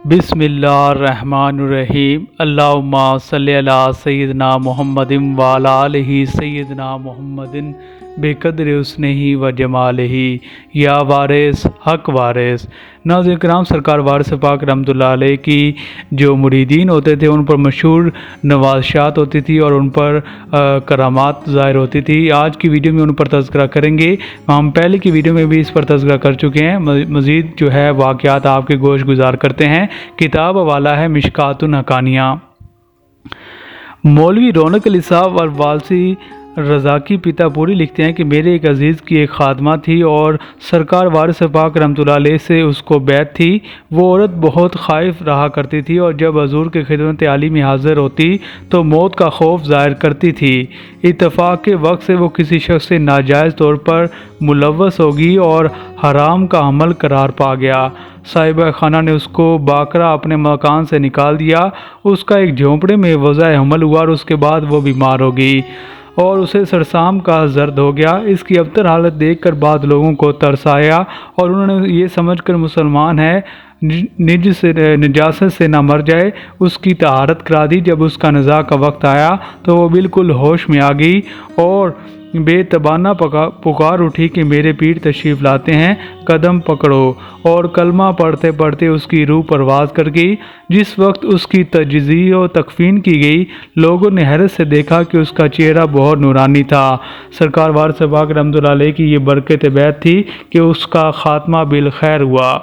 بسم اللہ الرحمن الرحیم اللہم صلی علی سیدنا محمد وعلی آلہ سیدنا محمد بقدر حسنہ و جمالہ یا وارث حق وارث۔ ناظرین کرام، سرکار وارث پاک رحمۃ اللہ علیہ کی جو مریدین ہوتے تھے ان پر مشہور نوازشات ہوتی تھی اور ان پر کرامات ظاہر ہوتی تھی۔ آج کی ویڈیو میں ان پر تذکرہ کریں گے۔ ہم پہلے کی ویڈیو میں بھی اس پر تذکرہ کر چکے ہیں، مزید جو ہے واقعات آپ کے گوش گزار کرتے ہیں۔ کتاب حوالہ ہے مشکوٰۃ الحقانیہ۔ مولوی رونق علی صاحب اور والسی رضاکی پیتا پوری لکھتے ہیں کہ میرے ایک عزیز کی ایک خادمہ تھی اور سرکار وارث پاک رحمۃ اللہ علیہ سے اس کو بیعت تھی۔ وہ عورت بہت خائف رہا کرتی تھی اور جب حضور کے خدمت عالی میں حاضر ہوتی تو موت کا خوف ظاہر کرتی تھی۔ اتفاق کے وقت سے وہ کسی شخص سے ناجائز طور پر ملوث ہوگی اور حرام کا عمل قرار پا گیا۔ صاحبہ خانہ نے اس کو باقرا اپنے مکان سے نکال دیا۔ اس کا ایک جھونپڑے میں وضع حمل ہوا اور اس کے بعد وہ بیمار ہو گئی اور اسے سرسام کا زرد ہو گیا۔ اس کی ابتر حالت دیکھ کر بعض لوگوں کو ترس آیا اور انہوں نے یہ سمجھ کر مسلمان ہے نجاست سے نہ مر جائے اس کی طہارت کرا دی۔ جب اس کا نزاع کا وقت آیا تو وہ بالکل ہوش میں آ گئی اور بے تبانہ پکار اٹھی کہ میرے پیر تشریف لاتے ہیں، قدم پکڑو، اور کلمہ پڑھتے پڑھتے اس کی روح پرواز کر گئی۔ جس وقت اس کی تجزیہ و تکفین کی گئی، لوگوں نے حیرت سے دیکھا کہ اس کا چہرہ بہت نورانی تھا۔ سرکار وارث پاک رحمۃ اللہ علیہ کی یہ برکت بیعت تھی کہ اس کا خاتمہ بالخیر ہوا۔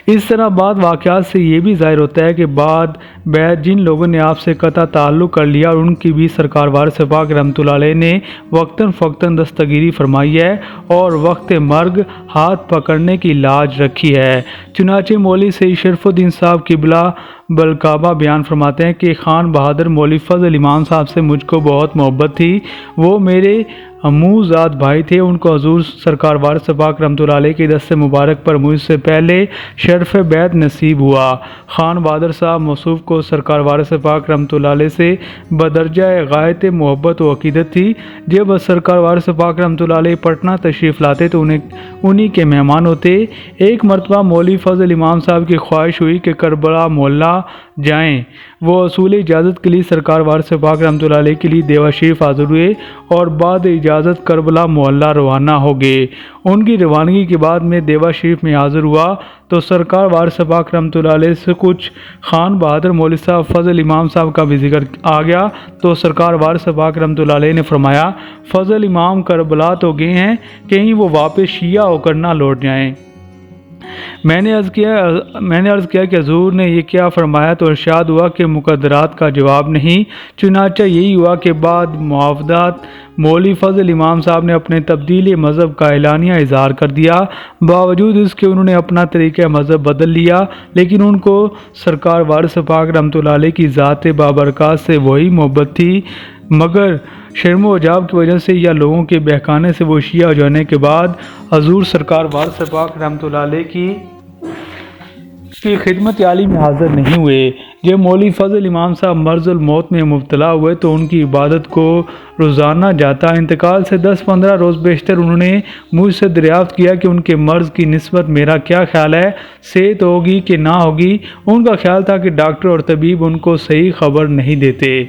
اس طرح بعض واقعات سے یہ بھی ظاہر ہوتا ہے کہ بعد بیعت جن لوگوں نے آپ سے قطع تعلق کر لیا اور ان کی بھی سرکار وارث پاک رحمۃ اللہ علیہ نے وقتاً فوقتاً دستگیری فرمائی ہے اور وقت مرگ ہاتھ پکڑنے کی لاج رکھی ہے۔ چنانچہ مولوی سید شرف الدین صاحب قبلہ بالکعبہ بیان فرماتے ہیں کہ خان بہادر مولوی فضل امام صاحب سے مجھ کو بہت محبت تھی۔ وہ میرے امو زاد بھائی تھے۔ ان کو حضور سرکار وارث پاک رحمۃ اللہ علیہ کی دست مبارک پر مجھ سے پہلے شرف بیعت نصیب ہوا۔ خان بہادر صاحب موصوف کو سرکار وارث پاک رحمۃ اللہ علیہ سے بدرجہ غایت محبت و عقیدت تھی۔ جب سرکار وارث پاک رحمۃ اللہ علیہ پٹنہ تشریف لاتے تو انہی کے مہمان ہوتے۔ ایک مرتبہ مولوی فضل امام صاحب کی خواہش ہوئی کہ کربلا محلہ جائیں۔ وہ اصول اجازت کے لیے سرکار وارث پاک رحمۃ اللہ علیہ کے لیے دیوا شریف حاضر ہوئے اور بعد اجازت کربلا محلہ روانہ ہو گئے۔ ان کی روانگی کے بعد میں دیوا شریف میں حاضر ہوا تو سرکار وارث پاک رحمۃ اللہ علیہ سے کچھ خان بہادر مولوی صاحب فضل امام صاحب کا بھی ذکر آ گیا تو سرکار وارث پاک رحمۃ اللہ علیہ نے فرمایا، فضل امام کربلا تو گئے ہیں، کہیں وہ واپس شیعہ ہو کر نہ لوٹ جائیں۔ میں نے عرض کیا کہ حضور نے یہ کیا فرمایا؟ تو ارشاد ہوا کہ مقدرات کا جواب نہیں۔ چنانچہ یہی ہوا کہ بعد معاوضات مولوی فضل امام صاحب نے اپنے تبدیل مذہب کا اعلانیہ اظہار کر دیا۔ باوجود اس کے انہوں نے اپنا طریقہ مذہب بدل لیا، لیکن ان کو سرکار وارث پاک رحمۃ اللہ علیہ کی ذات بابرکات سے وہی محبت تھی، مگر شرم و حجاب کی وجہ سے یا لوگوں کے بہکانے سے وہ شیعہ ہو جانے کے بعد حضور سرکار وارث پاک رحمۃ اللہ علیہ کی خدمت عالی میں حاضر نہیں ہوئے۔ جب مولوی فضل امام صاحب مرض الموت میں مبتلا ہوئے تو ان کی عبادت کو روزانہ جاتا انتقال سے 10-15 روز بیشتر انہوں نے مجھ سے دریافت کیا کہ ان کے مرض کی نسبت میرا کیا خیال ہے، صحت ہوگی کہ نہ ہوگی۔ ان کا خیال تھا کہ ڈاکٹر اور طبیب ان کو صحیح خبر نہیں دیتے۔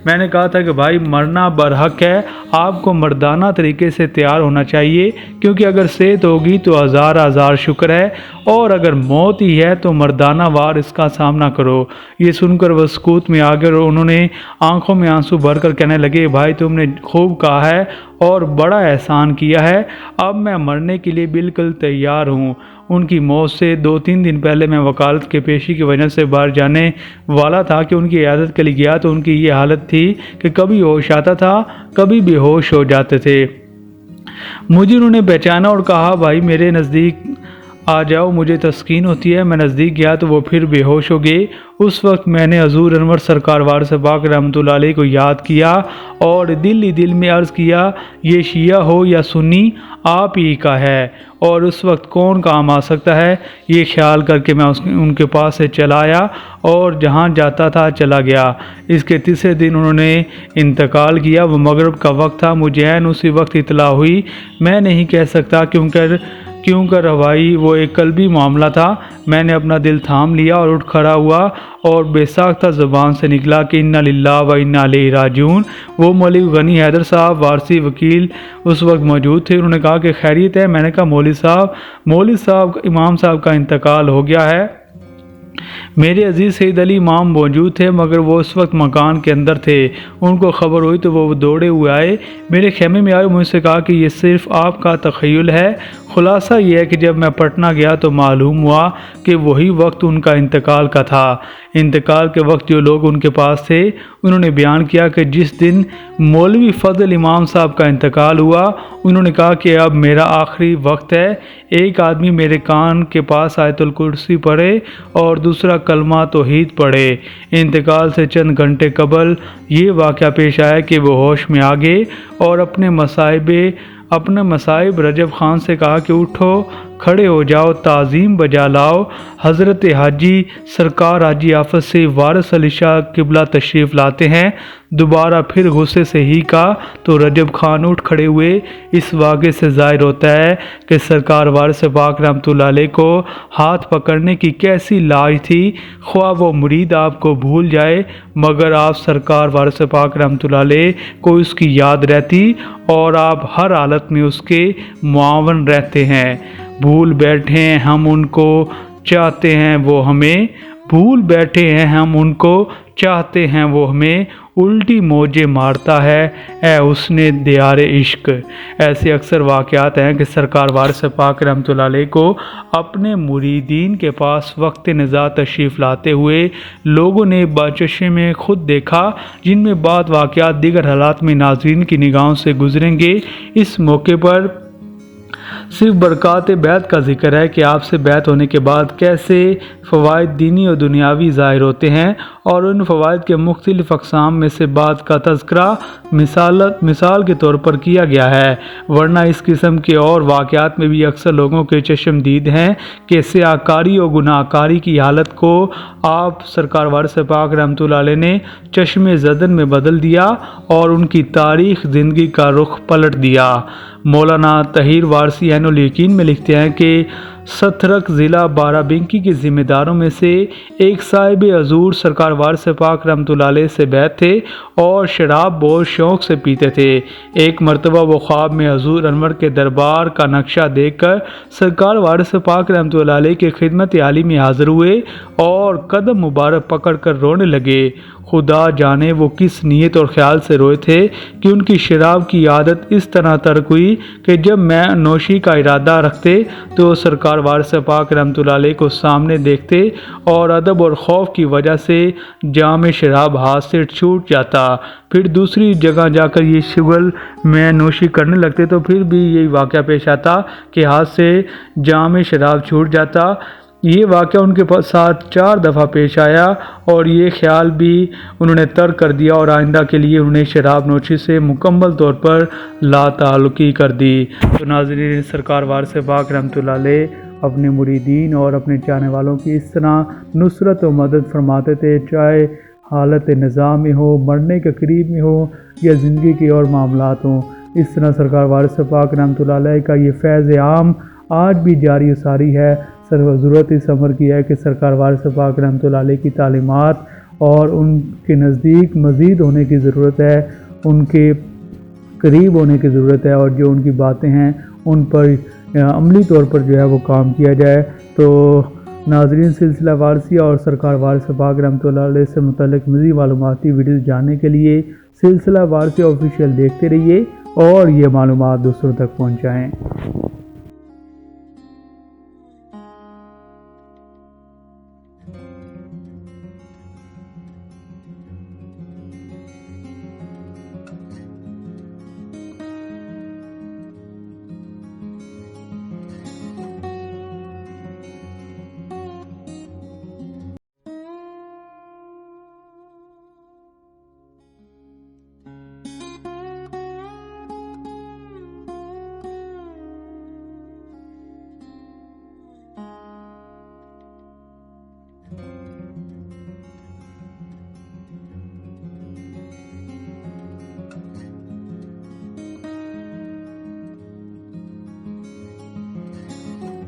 میں نے کہا تھا کہ بھائی، مرنا برحق ہے، آپ کو مردانہ طریقے سے تیار ہونا چاہیے، کیونکہ اگر صحت ہوگی تو ہزار شکر ہے، اور اگر موت ہی ہے تو مردانہ وار اس کا سامنا کرو۔ یہ سن کر وہ سکوت میں آ گئے اور انہوں نے آنکھوں میں آنسو بھر کر کہنے لگے، بھائی تم نے خوب کہا ہے اور بڑا احسان کیا ہے، اب میں مرنے کے لیے بالکل تیار ہوں۔ ان کی موت سے 2-3 دن پہلے میں وکالت کے پیشی کی وجہ سے باہر جانے والا تھا کہ ان کی عیادت کے لیے گیا تو ان کی یہ حالت تھی کہ کبھی ہوش آتا تھا، کبھی بے ہوش ہو جاتے تھے۔ مجھے انہوں نے پہچانا اور کہا، بھائی میرے نزدیک آ جاؤ، مجھے تسکین ہوتی ہے۔ میں نزدیک گیا تو وہ پھر بے ہوش ہو گئے۔ اس وقت میں نے حضور انور سرکار وارث پاک رحمۃ اللہ علیہ کو یاد کیا اور دل ہی دل میں عرض کیا، یہ شیعہ ہو یا سنی، آپ ہی کا ہے، اور اس وقت کون کام آ سکتا ہے؟ یہ خیال کر کے میں ان کے پاس سے چلا آیا اور جہاں جاتا تھا چلا گیا۔ اس کے تیسرے دن انہوں نے انتقال کیا۔ وہ مغرب کا وقت تھا، مجھے عین اسی وقت اطلاع ہوئی۔ میں نہیں کہہ سکتا کیونکہ کیوں کر ہوائی وہ ایک قلبی معاملہ تھا۔ میں نے اپنا دل تھام لیا اور اٹھ کھڑا ہوا اور بے ساختہ زبان سے نکلا کہ انا للہ و انا الیہ راجعون۔ وہ مولوی غنی حیدر صاحب وارثی وکیل اس وقت موجود تھے۔ انہوں نے کہا کہ خیریت ہے؟ میں نے کہا مولوی صاحب امام صاحب کا انتقال ہو گیا ہے۔ میرے عزیز سید علی امام موجود تھے مگر وہ اس وقت مکان کے اندر تھے۔ ان کو خبر ہوئی تو وہ دوڑے ہوئے آئے، میرے خیمے میں آئے، مجھ سے کہا کہ یہ صرف آپ کا تخیل ہے۔ خلاصہ یہ ہے کہ جب میں پٹنہ گیا تو معلوم ہوا کہ وہی وقت ان کا انتقال کا تھا۔ انتقال کے وقت جو لوگ ان کے پاس تھے انہوں نے بیان کیا کہ جس دن مولوی فضل امام صاحب کا انتقال ہوا انہوں نے کہا کہ اب میرا آخری وقت ہے۔ ایک آدمی میرے کان کے پاس آیت الکرسی پڑھے اور دوسرا کلمہ توحید پڑھے۔ انتقال سے چند گھنٹے قبل یہ واقعہ پیش آیا کہ وہ ہوش میں آ گئے اور اپنے مصائب رجب خان سے کہا کہ اٹھو، کھڑے ہو جاؤ، تعظیم بجا لاؤ۔ حضرت حاجی سرکار حاجی آفت سے وارث علی شاہ قبلہ تشریف لاتے ہیں۔ دوبارہ پھر غصے سے ہی کہا تو رجب خان اٹھ کھڑے ہوئے۔ اس واقعے سے ظاہر ہوتا ہے کہ سرکار وارث پاک رحمۃ اللہ علیہ کو ہاتھ پکڑنے کی کیسی لاج تھی۔ خواہ وہ مرید آپ کو بھول جائے مگر آپ سرکار وارث پاک رحمۃ اللہ علیہ کو اس کی یاد رہتی اور آپ ہر حالت میں اس کے معاون رہتے ہیں۔ بھول بیٹھے ہیں ہم ان کو چاہتے ہیں وہ ہمیں، بھول بیٹھے ہیں ہم ان کو چاہتے ہیں وہ ہمیں، الٹی موجیں مارتا ہے اے حسن دیار عشق۔ ایسے اکثر واقعات ہیں کہ سرکار وارث پاک رحمۃ اللہ علیہ کو اپنے مریدین کے پاس وقت نزاع تشریف لاتے ہوئے لوگوں نے باچشمے میں خود دیکھا، جن میں بعض واقعات دیگر حالات میں ناظرین کی نگاہوں سے گزریں گے۔ اس موقع پر صرف برکات بیعت کا ذکر ہے کہ آپ سے بیعت ہونے کے بعد کیسے فوائد دینی اور دنیاوی ظاہر ہوتے ہیں اور ان فوائد کے مختلف اقسام میں سے بعض کا تذکرہ مثال کے طور پر کیا گیا ہے، ورنہ اس قسم کے اور واقعات میں بھی اکثر لوگوں کے چشم دید ہیں کہ سیاہ کاری اور گناہ کاری کی حالت کو آپ سرکار وارث پاک رحمۃ اللہ علیہ نے چشم زدن میں بدل دیا اور ان کی تاریخ زندگی کا رخ پلٹ دیا۔ مولانا طاہر وارثی عین الیقین میں لکھتے ہیں کہ سترک ضلع بارہ-بنکی کے ذمہ داروں میں سے ایک صاحب حضور سرکار وارث پاک رحمۃ اللہ علیہ سے بیعت تھے اور شراب بہت شوق سے پیتے تھے۔ ایک مرتبہ وہ خواب میں حضور انور کے دربار کا نقشہ دیکھ کر سرکار وارث پاک رحمۃ اللہ علیہ کی خدمت عالی میں حاضر ہوئے اور قدم مبارک پکڑ کر رونے لگے۔ خدا جانے وہ کس نیت اور خیال سے روئے تھے کہ ان کی شراب کی عادت اس طرح ترک ہوئی کہ جب میں نوشی کا ارادہ رکھتے تو سرکار وارث پاک رحمۃ اللہ علیہ کو سامنے دیکھتے اور ادب اور خوف کی وجہ سے جام شراب ہاتھ سے چھوٹ جاتا۔ پھر دوسری جگہ جا کر یہ شغل میں نوشی کرنے لگتے تو پھر بھی یہی واقعہ پیش آتا کہ ہاتھ سے جام شراب چھوٹ جاتا۔ یہ واقعہ ان کے ساتھ 4 دفعہ پیش آیا اور یہ خیال بھی انہوں نے ترک کر دیا اور آئندہ کے لیے انہیں شراب نوشی سے مکمل طور پر لا تعلقی کر دی۔ تو ناظرین، سرکار وارث پاک رحمۃ اللہ علیہ اپنے مریدین اور اپنے چاہنے والوں کی اس طرح نصرت و مدد فرماتے تھے، چاہے حالت نزاع میں ہو، مرنے کے قریب میں ہو یا زندگی کے اور معاملات ہوں۔ اس طرح سرکار وارث پاک رحمۃ اللہ علیہ کا یہ فیض عام آج بھی جاری و ساری ہے۔ ضرورت اس امر کی ہے کہ سرکار وارث پاک رحمۃ اللہ علیہ کی تعلیمات اور ان کے نزدیک مزید ہونے کی ضرورت ہے، ان کے قریب ہونے کی ضرورت ہے اور جو ان کی باتیں ہیں ان پر عملی طور پر جو ہے وہ کام کیا جائے۔ تو ناظرین، سلسلہ وارثی اور سرکار وارث پاک رحمۃ اللہ علیہ سے متعلق مزید معلوماتی ویڈیوز جاننے کے لیے سلسلہ وارثی آفیشیل دیکھتے رہیے اور یہ معلومات دوسروں تک پہنچائیں۔